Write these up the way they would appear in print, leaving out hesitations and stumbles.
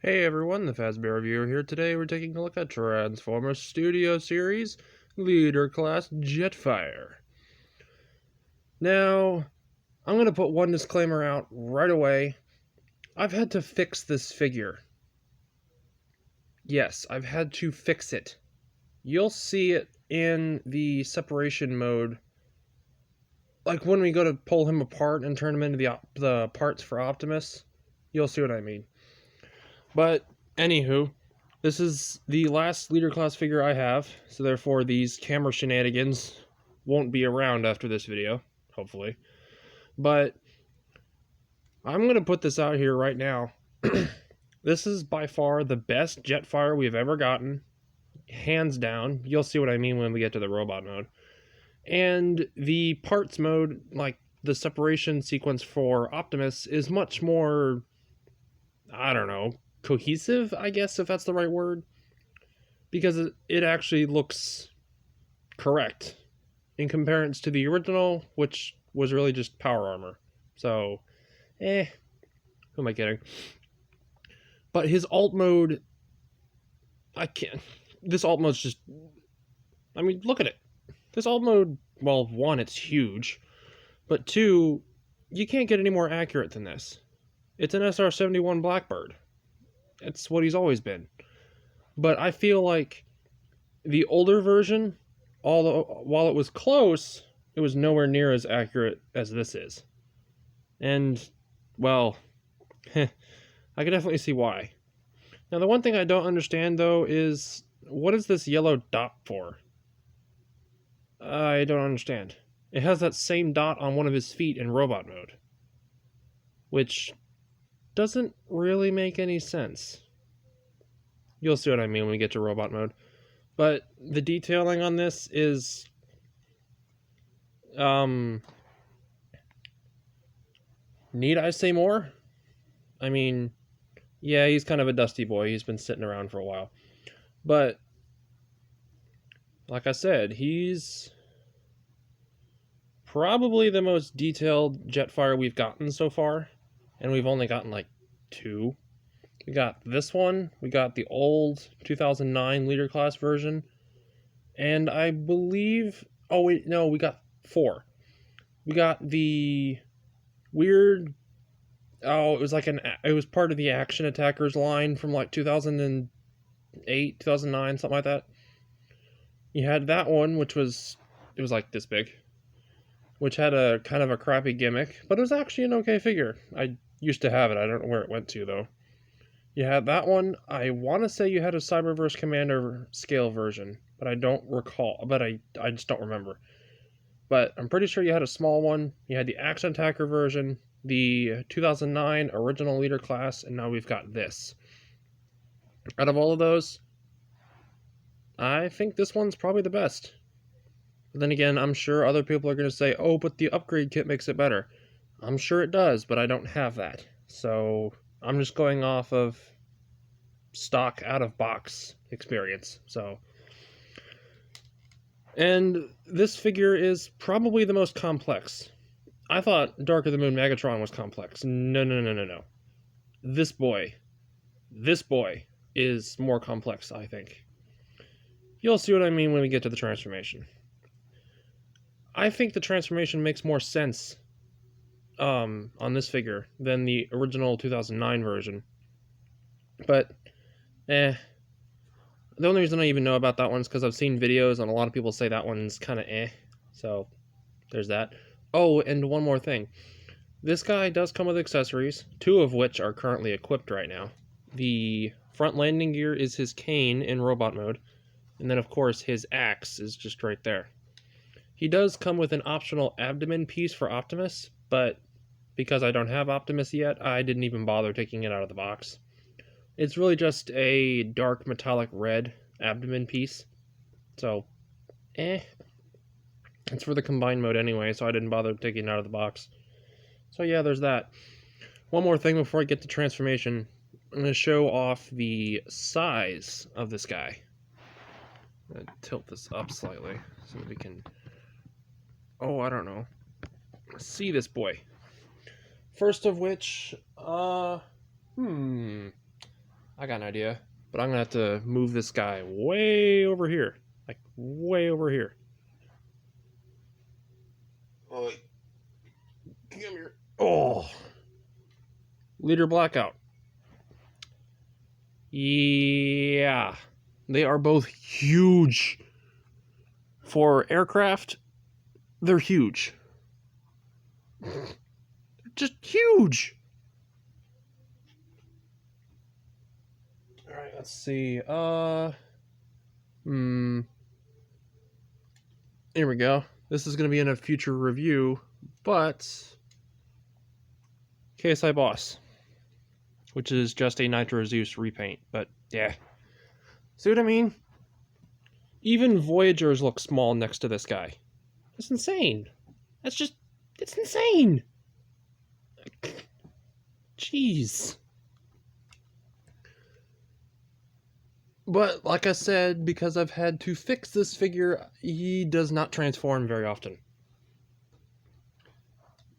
Hey everyone, the Fazbear Reviewer here. Today we're taking a look at Transformers Studio Series Leader Class Jetfire. Now, I'm going to put one disclaimer out right away. I've had to fix this figure. Yes, I've had to fix it. You'll see it in the separation mode. Like when we go to pull him apart and turn him into the parts for Optimus, you'll see what I mean. But, anywho, this is the last leader class figure I have, so therefore these camera shenanigans won't be around after this video, hopefully. But I'm going to put this out here right now. This is by far the best Jetfire we've ever gotten, hands down. You'll see what I mean when we get to the robot mode. And the parts mode, like the separation sequence for Optimus, is much more, I don't know, cohesive, I guess, if that's the right word. Because it actually looks correct in comparison to the original, which was really just power armor. So, who am I kidding? But his alt mode, I can't. This alt mode's just, I mean, look at it. This alt mode, well, one, it's huge, but two, you can't get any more accurate than this. It's an SR-71 Blackbird. It's what he's always been. But I feel like the older version, although while it was close, it was nowhere near as accurate as this is. And, well, I can definitely see why. Now, the one thing I don't understand, though, is what is this yellow dot for? I don't understand. It has that same dot on one of his feet in robot mode, which doesn't really make any sense. You'll see what I mean when we get to robot mode. But the detailing on this is need I say more? I mean, yeah, he's kind of a dusty boy. He's been sitting around for a while. But like I said, he's probably the most detailed Jetfire we've gotten so far, and we've only gotten like two. We got this one, we got the old 2009 leader class version, and I believe, oh wait, no, we got four. We got the weird, it was part of the Action Attackers line from like 2008, 2009, something like that. You had that one, it was like this big, which had a kind of a crappy gimmick, but it was actually an okay figure. I used to have it. I don't know where it went to, though. You had that one. I want to say you had a Cyberverse Commander scale version, but I don't recall. But I just don't remember. But I'm pretty sure you had a small one. You had the Action Attacker version, the 2009 original leader class, and now we've got this. Out of all of those, I think this one's probably the best. But then again, I'm sure other people are going to say, oh, but the upgrade kit makes it better. I'm sure it does, but I don't have that. So I'm just going off of stock out-of-box experience. And this figure is probably the most complex. I thought Dark of the Moon Megatron was complex. No. This boy is more complex, I think. You'll see what I mean when we get to the transformation. I think the transformation makes more sense on this figure than the original 2009 version. But, the only reason I even know about that one is because I've seen videos and a lot of people say that one's kind of So, there's that. Oh, and one more thing. This guy does come with accessories, two of which are currently equipped right now. The front landing gear is his cane in robot mode, and then of course his axe is just right there. He does come with an optional abdomen piece for Optimus, but because I don't have Optimus yet, I didn't even bother taking it out of the box. It's really just a dark metallic red abdomen piece. So, It's for the combined mode anyway, so I didn't bother taking it out of the box. So yeah, there's that. One more thing before I get to transformation. I'm going to show off the size of this guy. I'm going to tilt this up slightly so that we can, I don't know, see this boy. First of which, I I got an idea, but I'm gonna have to move this guy way over here, like way over here. Oh, come here. Oh, leader blackout. Yeah, they are both huge. For aircraft, they're huge. Just huge. All right, let's see. Here we go. This is going to be in a future review, but KSI Boss, which is just a Nitro Zeus repaint. But yeah, see what I mean? Even Voyagers look small next to this guy. It's insane. It's insane. Jeez. But like I said, because I've had to fix this figure, he does not transform very often.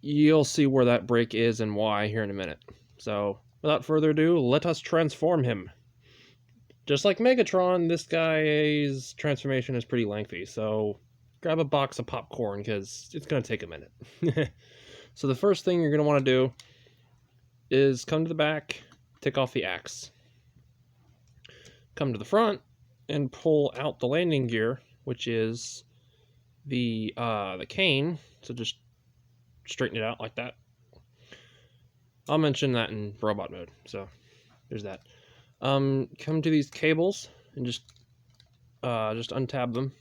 You'll see where that break is and why here in a minute. So, without further ado, let us transform him. Just like Megatron, this guy's transformation is pretty lengthy, so grab a box of popcorn because it's going to take a minute. So the first thing you're going to want to do is come to the back, take off the axe. Come to the front and pull out the landing gear, which is the cane. So just straighten it out like that. I'll mention that in robot mode. So there's that. Come to these cables and just untab them.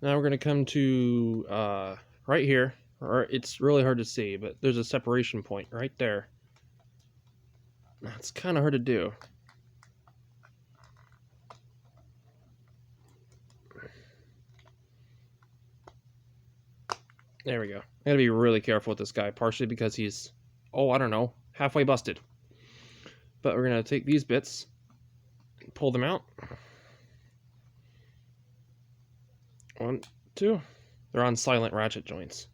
Now we're going to come to right here, or it's really hard to see, but there's a separation point right there. It's kind of hard to do. There we go. I gotta be really careful with this guy, partially because he's, I don't know, halfway busted. But we're gonna take these bits, pull them out. 1, 2. They're on silent ratchet joints.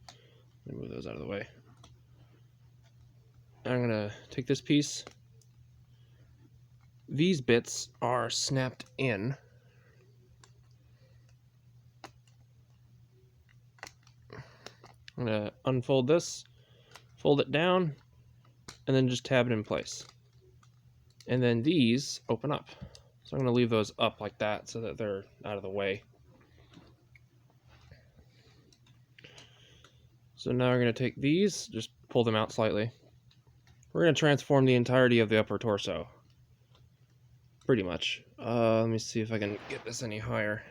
Let me move those out of the way. I'm gonna take this piece. These bits are snapped in. I'm going to unfold this, fold it down, and then just tab it in place. And then these open up. So I'm going to leave those up like that so that they're out of the way. So now we're going to take these, just pull them out slightly. We're going to transform the entirety of the upper torso. Pretty much. Let me see if I can get this any higher.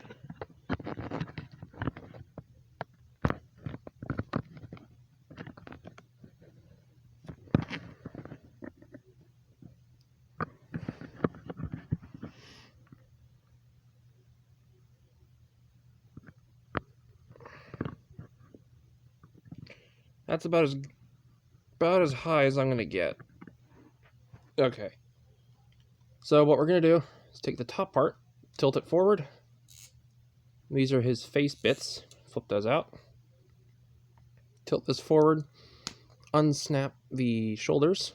That's about as high as I'm going to get. Okay. So what we're going to do is take the top part, tilt it forward. These are his face bits. Flip those out. Tilt this forward. Unsnap the shoulders.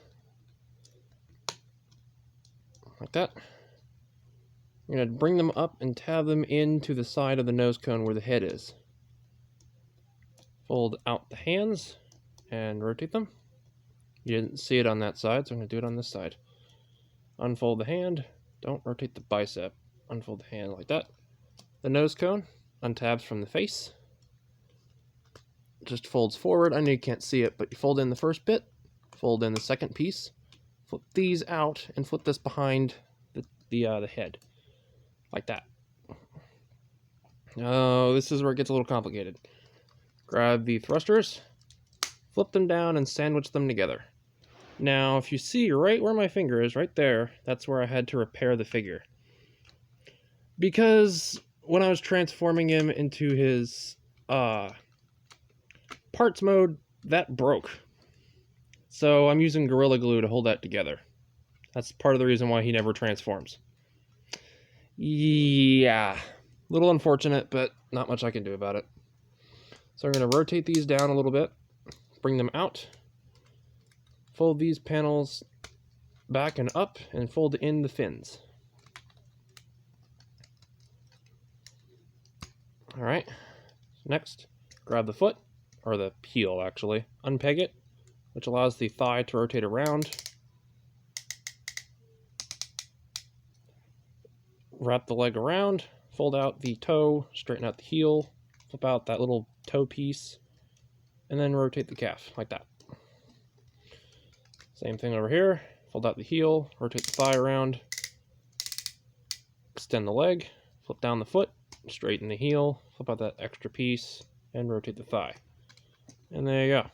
Like that. You're going to bring them up and tab them into the side of the nose cone where the head is. Fold out the hands and rotate them. You didn't see it on that side, so I'm going to do it on this side. Unfold the hand. Don't rotate the bicep. Unfold the hand like that. The nose cone untabs from the face. Just folds forward. I know you can't see it, but you fold in the first bit, fold in the second piece, flip these out, and flip this behind the head. Like that. Oh, this is where it gets a little complicated. Grab the thrusters, flip them down, and sandwich them together. Now, if you see right where my finger is, right there, that's where I had to repair the figure. Because when I was transforming him into his parts mode, that broke. So I'm using Gorilla Glue to hold that together. That's part of the reason why he never transforms. Yeah, a little unfortunate, but not much I can do about it. So I'm going to rotate these down a little bit, bring them out, fold these panels back and up and fold in the fins. Alright, next, grab the foot, or the heel actually, unpeg it, which allows the thigh to rotate around. Wrap the leg around, fold out the toe, straighten out the heel, flip out that little toe piece, and then rotate the calf, like that. Same thing over here, fold out the heel, rotate the thigh around, extend the leg, flip down the foot, straighten the heel, flip out that extra piece, and rotate the thigh. And there you go.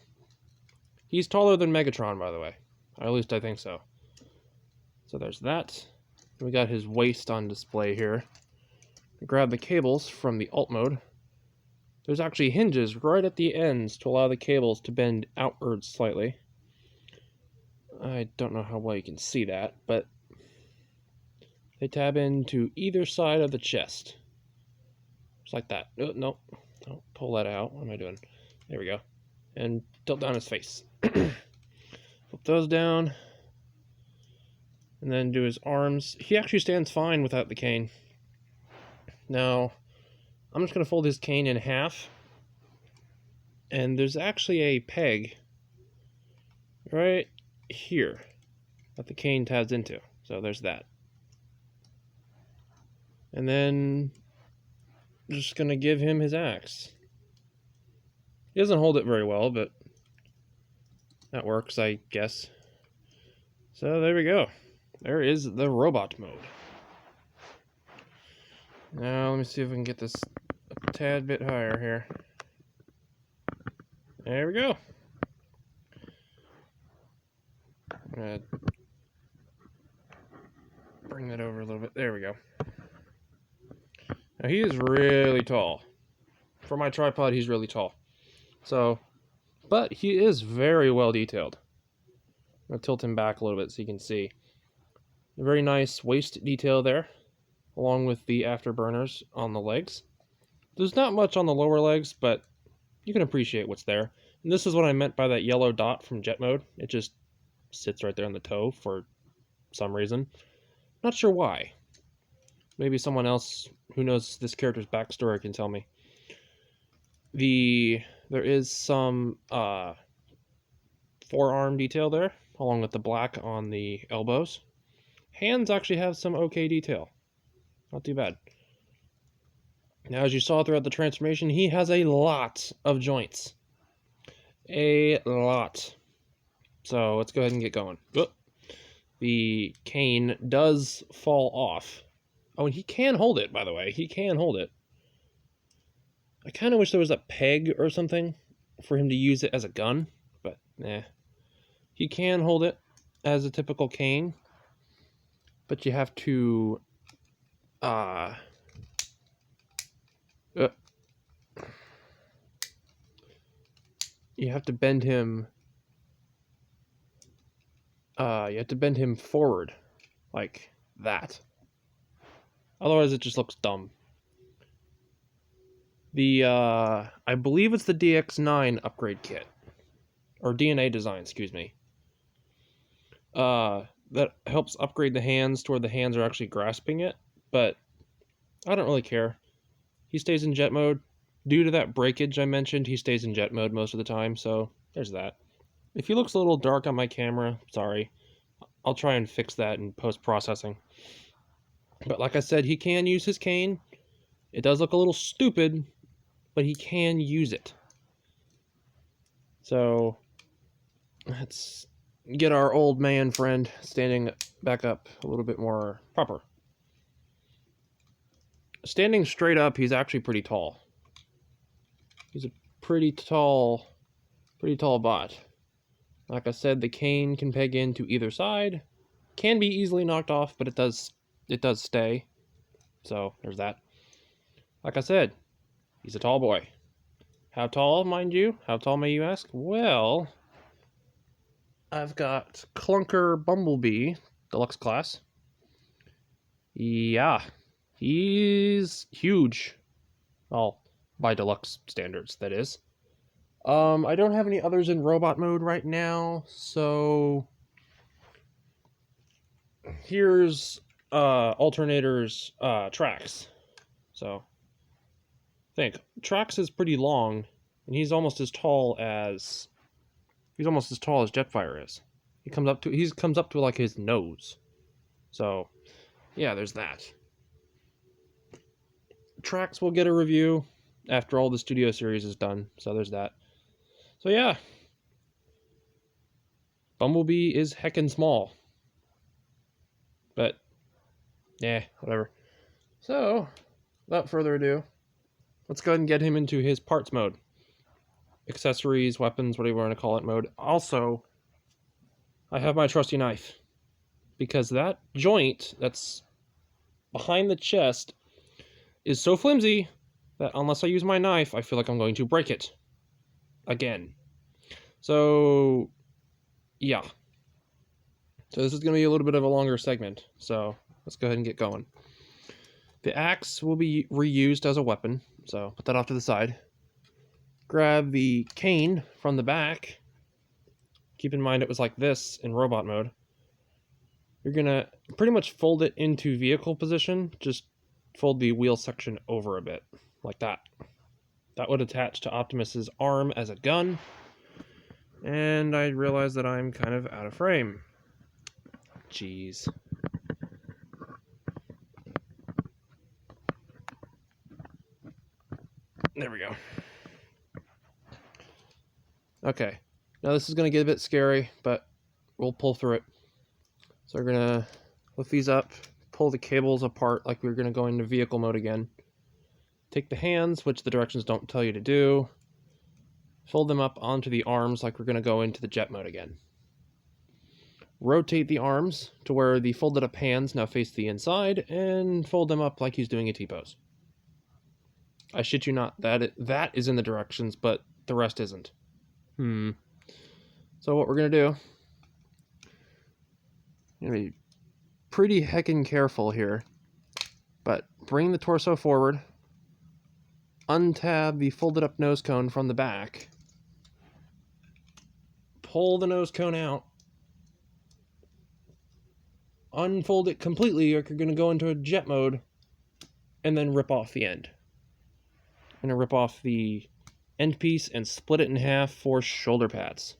He's taller than Megatron, by the way. Or at least I think so. So there's that. We got his waist on display here. Grab the cables from the alt mode. There's actually hinges right at the ends to allow the cables to bend outwards slightly. I don't know how well you can see that, but they tab into either side of the chest. Just like that. Oh, no. Don't pull that out. What am I doing? There we go. And tilt down his face. Flip those down. And then do his arms. He actually stands fine without the cane. Now, I'm just going to fold his cane in half. And there's actually a peg right here that the cane tabs into. So there's that. And then just going to give him his axe. He doesn't hold it very well, but that works, I guess. So there we go. There is the robot mode. Now let me see if we can get this a tad bit higher here. There we go. I'm gonna bring that over a little bit. There we go. Now he is really tall. For my tripod, he's really tall. So, but he is very well detailed. I'm gonna tilt him back a little bit so you can see. A very nice waist detail there, along with the afterburners on the legs. There's not much on the lower legs, but you can appreciate what's there. And this is what I meant by that yellow dot from jet mode. It just sits right there on the toe for some reason. Not sure why. Maybe someone else who knows this character's backstory can tell me. There is some forearm detail there, along with the black on the elbows. Hands actually have some okay detail. Not too bad. Now, as you saw throughout the transformation, he has a lot of joints. A lot. So let's go ahead and get going. Oop. The cane does fall off. Oh, and he can hold it, by the way. He can hold it. I kind of wish there was a peg or something for him to use it as a gun, but nah. He can hold it as a typical cane, but you have to you have to bend him forward like that. Otherwise it just looks dumb. I believe it's the DX9 upgrade kit, or DNA design, excuse me. That helps upgrade the hands to where the hands are actually grasping it, but I don't really care. He stays in jet mode. Due to that breakage I mentioned, he stays in jet mode most of the time, so there's that. If he looks a little dark on my camera, sorry. I'll try and fix that in post-processing. But like I said, he can use his cane. It does look a little stupid, but he can use it. So let's get our old man friend standing back up a little bit more proper. Standing straight up, he's actually pretty tall. He's a pretty tall bot. Like I said, the cane can peg into either side. Can be easily knocked off, but it does stay. So there's that. Like I said, he's a tall boy. How tall, mind you? How tall, may you ask? Well, I've got Clunker Bumblebee, deluxe class. Yeah, he's huge. Well, by deluxe standards, that is. I don't have any others in robot mode right now, so here's Alternator's Trax. So think Trax is pretty long, and he's almost as tall as Jetfire is. He comes up to like his nose. So yeah, there's that. Trax will get a review after all the studio series is done. So there's that. So yeah, Bumblebee is heckin' small. But yeah, whatever. So without further ado, let's go ahead and get him into his parts mode. Accessories, weapons, whatever you want to call it mode. Also, I have my trusty knife. Because that joint that's behind the chest is so flimsy that unless I use my knife, I feel like I'm going to break it. Again. So, yeah. So this is going to be a little bit of a longer segment. So, let's go ahead and get going. The axe will be reused as a weapon. So, put that off to the side. Grab the cane from the back. Keep in mind it was like this in robot mode. You're going to pretty much fold it into vehicle position. Just fold the wheel section over a bit, like that. That would attach to Optimus's arm as a gun. And I realize that I'm kind of out of frame. Jeez. There we go. Okay. Now this is going to get a bit scary, but we'll pull through it. So we're going to lift these up, pull the cables apart like we're going to go into vehicle mode again. Take the hands, which the directions don't tell you to do. Fold them up onto the arms like we're going to go into the jet mode again. Rotate the arms to where the folded up hands now face the inside, and fold them up like he's doing a T-pose. I shit you not, that is in the directions, but the rest isn't. So what we're going to do, I'm going to be pretty heckin' careful here, but bring the torso forward, untab the folded up nose cone from the back, pull the nose cone out, unfold it completely or you're going to go into a jet mode, and then rip off the end. I'm going to rip off the end piece and split it in half for shoulder pads.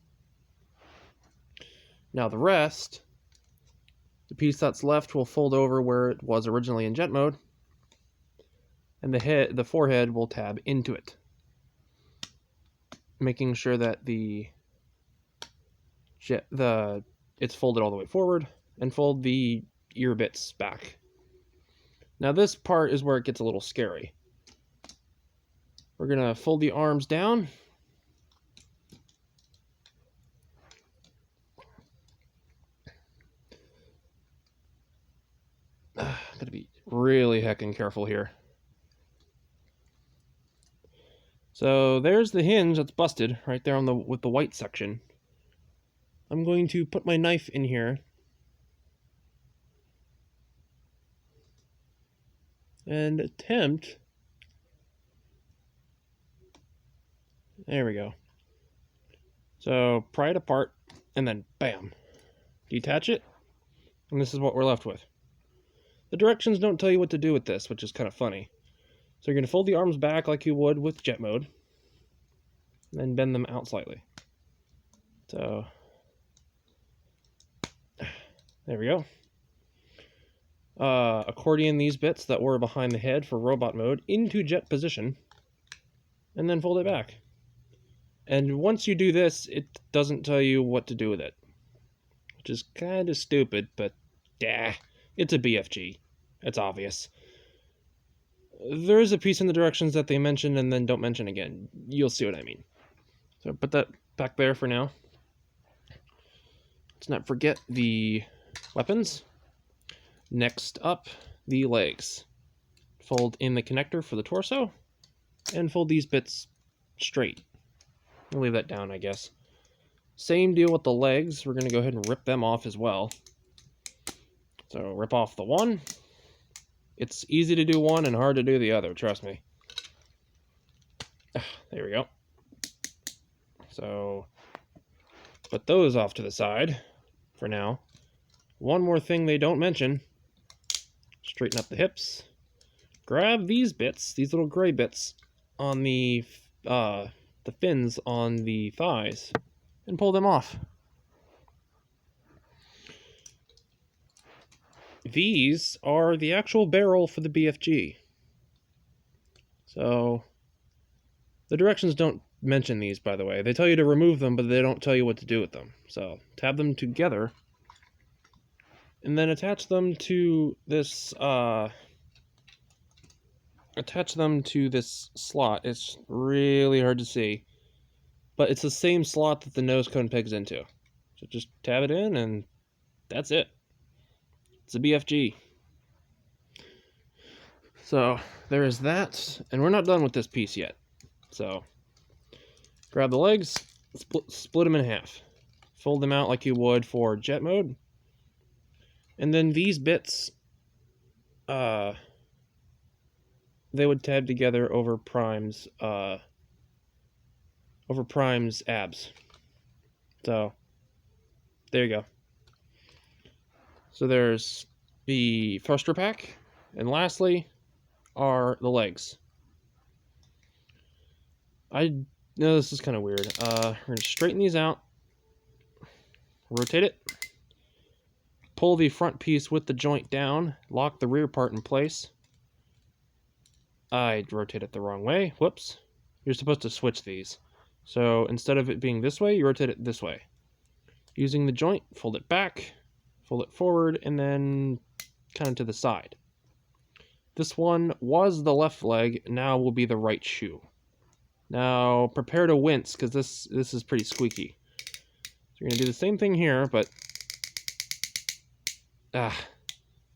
Now the rest, the piece that's left will fold over where it was originally in jet mode, and the forehead will tab into it, making sure that it's folded all the way forward, and fold the ear bits back. Now this part is where it gets a little scary. We're going to fold the arms down. Gotta be really heckin' careful here. So there's the hinge that's busted right there with the white section. I'm going to put my knife in here and attempt. There we go. So pry it apart and then bam, detach it, and this is what we're left with. The directions don't tell you what to do with this, which is kind of funny. So you're going to fold the arms back like you would with jet mode, and then bend them out slightly. So there we go. Accordion these bits that were behind the head for robot mode into jet position, and then fold it back. And once you do this, it doesn't tell you what to do with it, which is kind of stupid, but it's a BFG. It's obvious. There is a piece in the directions that they mention and then don't mention again. You'll see what I mean. So put that back there for now. Let's not forget the weapons. Next up, the legs. Fold in the connector for the torso, and fold these bits straight. I'll leave that down, I guess. Same deal with the legs. We're going to go ahead and rip them off as well. So rip off the one. It's easy to do one and hard to do the other, trust me. There we go. So put those off to the side for now. One more thing they don't mention. Straighten up the hips. Grab these bits, these little gray bits on the fins on the thighs, and pull them off. These are the actual barrel for the BFG. So the directions don't mention these, by the way. They tell you to remove them, but they don't tell you what to do with them. So tab them together and then attach them to this slot. It's really hard to see, but it's the same slot that the nose cone pegs into. So just tab it in and that's it. It's a BFG. So there is that, and we're not done with this piece yet. So grab the legs, split them in half, fold them out like you would for jet mode, and then these bits, they would tab together over Prime's abs. So there you go. So there's the thruster pack, and lastly are the legs. I know this is kind of weird. We're going to straighten these out, rotate it, pull the front piece with the joint down, lock the rear part in place. I rotate it the wrong way. Whoops. You're supposed to switch these. So instead of it being this way, you rotate it this way. Using the joint, fold it back, fold it forward, and then kind of to the side. This one was the left leg, now will be the right shoe. Now prepare to wince, because this is pretty squeaky. So you're going to do the same thing here, but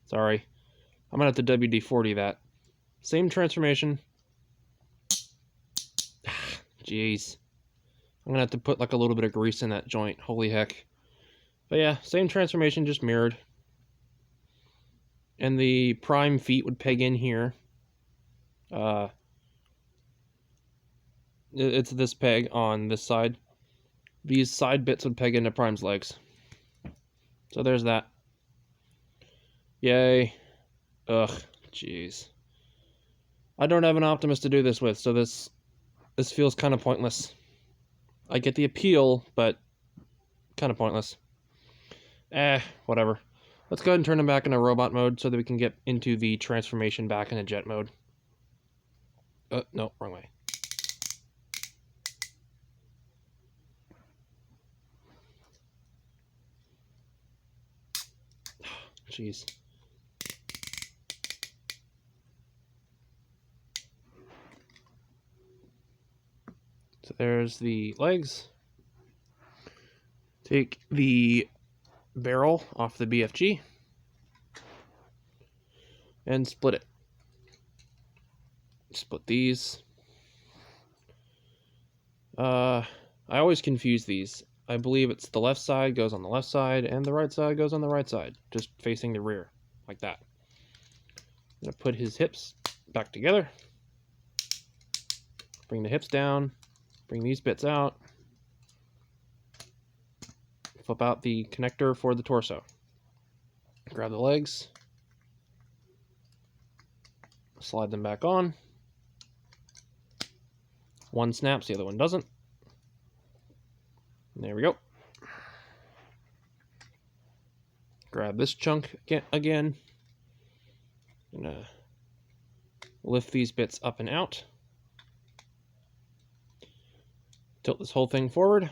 sorry. I'm going to have to WD-40 that. Same transformation. Jeez. I'm going to have to put like a little bit of grease in that joint. Holy heck. But yeah, same transformation, just mirrored. And the prime feet would peg in here. It's this peg on this side. These side bits would peg into Prime's legs. So there's that. Yay. Ugh, jeez. I don't have an Optimus to do this with, so this feels kind of pointless. I get the appeal, but kind of pointless. Whatever. Let's go ahead and turn them back into robot mode so that we can get into the transformation back into jet mode. No, wrong way. Jeez. So there's the legs. Take the barrel off the BFG and split it. Split these. I always confuse these. I believe it's the left side goes on the left side and the right side goes on the right side, just facing the rear, like that. I'm going to put his hips back together. Bring the hips down. Bring these bits out. Flip out the connector for the torso. Grab the legs. Slide them back on. One snaps, the other one doesn't. There we go. Grab this chunk again. I'm gonna lift these bits up and out. Tilt this whole thing forward.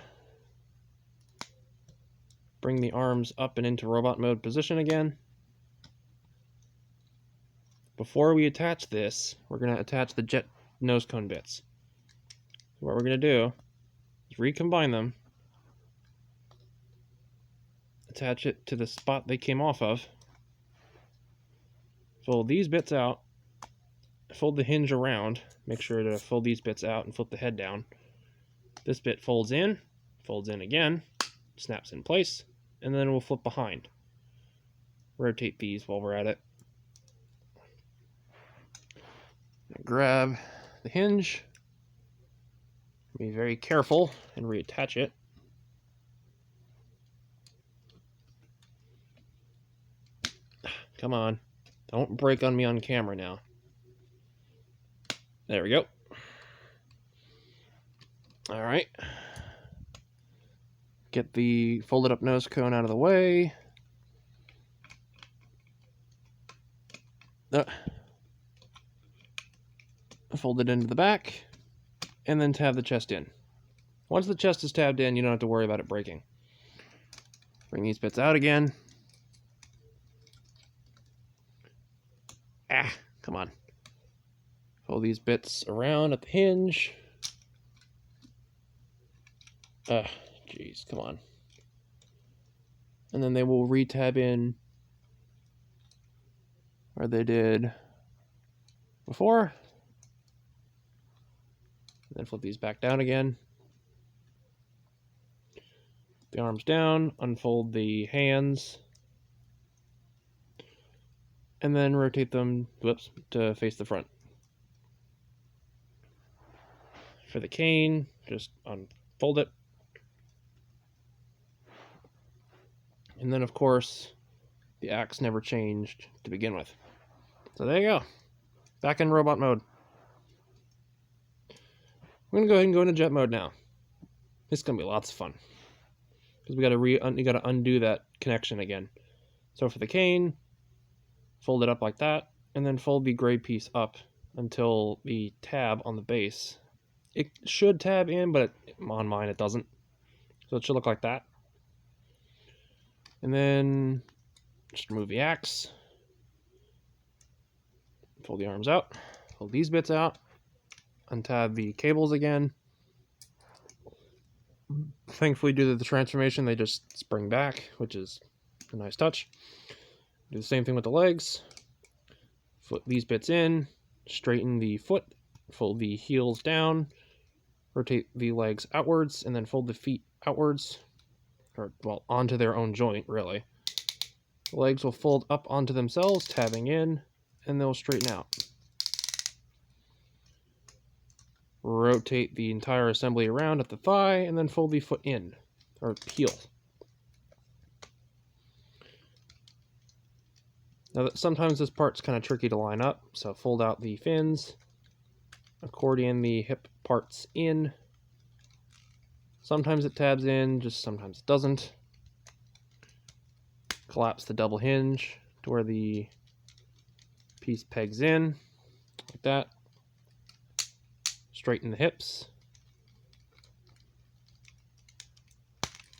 Bring the arms up and into robot mode position again. Before we attach this, we're going to attach the jet nose cone bits. So what we're going to do is recombine them, attach it to the spot they came off of, fold these bits out, fold the hinge around, make sure to fold these bits out and flip the head down. This bit folds in again, snaps in place, and then we'll flip behind. Rotate these while we're at it. Grab the hinge, Be very careful and reattach it. Come on. Don't break on me on camera now. There we go. All right. Get the folded up nose cone out of the way. Fold it into the back, and then tab the chest in. Once the chest is tabbed in, you don't have to worry about it breaking. Bring these bits out again. Come on. Fold these bits around at the hinge. Jeez, come on. And then they will re-tab in where they did before. Then flip these back down again. The arms down, unfold the hands, and then rotate them, to face the front. For the cane, just unfold it. And then, of course, the axe never changed to begin with. So there you go. Back in robot mode. I'm going to go ahead and go into jet mode now. This is going to be lots of fun. Because we got to undo that connection again. So for the cane, fold it up like that, and then fold the gray piece up until the tab on the base. It should tab in, but on mine it doesn't. So it should look like that. And then just remove the axe. Fold the arms out. Fold these bits out. Untab the cables again. Thankfully, due to the transformation, they just spring back, which is a nice touch. Do the same thing with the legs. Flip these bits in. Straighten the foot. Fold the heels down. Rotate the legs outwards, and then fold the feet outwards. Or, well, onto their own joint, really. The legs will fold up onto themselves, tabbing in, and they'll straighten out. Rotate the entire assembly around at the thigh, and then fold the foot in, or heel. Now, sometimes this part's kind of tricky to line up, so fold out the fins, accordion the hip parts in. Sometimes it tabs in, just sometimes it doesn't. Collapse the double hinge to where the piece pegs in, like that. Straighten the hips.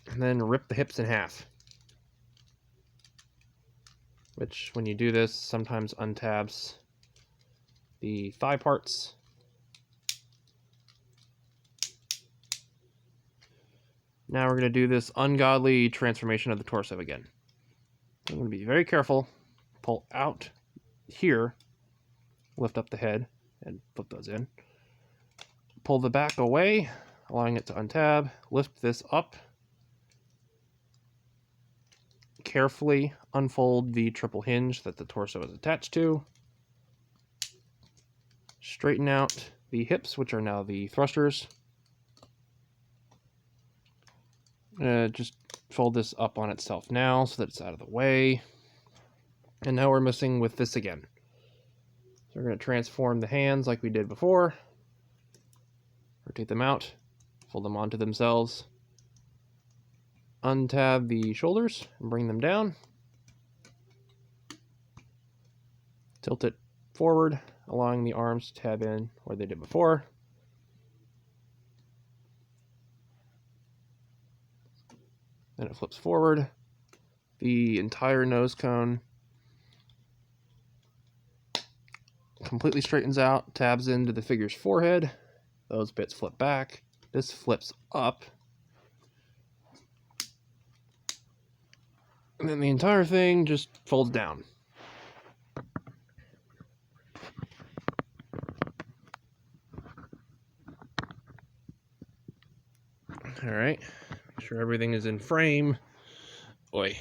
And then rip the hips in half. Which, when you do this, sometimes untabs the thigh parts. Now we're going to do this ungodly transformation of the torso again. I'm going to be very careful. Pull out here. Lift up the head and flip those in. Pull the back away, allowing it to untab. Lift this up. Carefully unfold the triple hinge that the torso is attached to. Straighten out the hips, which are now the thrusters. Just fold this up on itself now so that it's out of the way. And now we're messing with this again. So we're going to transform the hands like we did before. Rotate them out, fold them onto themselves. Untab the shoulders and bring them down. Tilt it forward, allowing the arms to tab in where they did before. Then it flips forward. The entire nose cone completely straightens out, tabs into the figure's forehead. Those bits flip back. This flips up. And then the entire thing just folds down. All right. Make sure everything is in frame. Boy.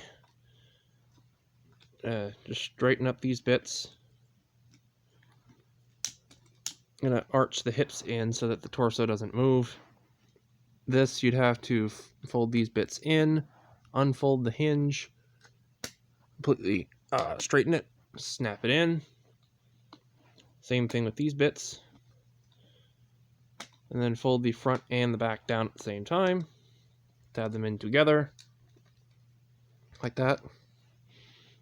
Just straighten up these bits. I'm going to arch the hips in so that the torso doesn't move. this, you'd have to fold these bits in, unfold the hinge, completely straighten it, snap it in. Same thing with these bits. And then fold the front and the back down at the same time. Tab them in together, like that.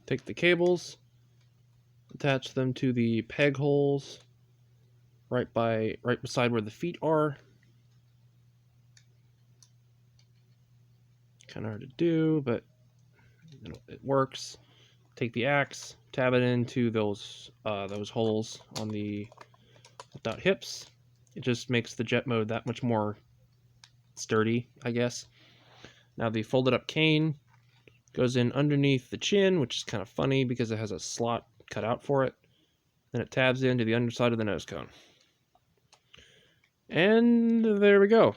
Take the cables, attach them to the peg holes right beside where the feet are. Kind of hard to do, but it works. Take the axe, tab it into those holes on the hips. It just makes the jet mode that much more sturdy, I guess. Now the folded up cane goes in underneath the chin, which is kind of funny because it has a slot cut out for it. Then it tabs into the underside of the nose cone. And there we go.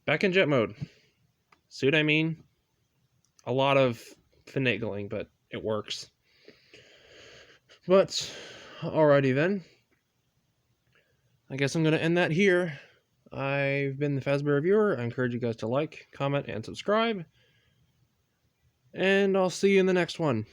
Back in jet mode. See what I mean? A lot of finagling, but it works. But, alrighty then. I guess I'm going to end that here. I've been the Fazbear Reviewer. I encourage you guys to like, comment, and subscribe. And I'll see you in the next one.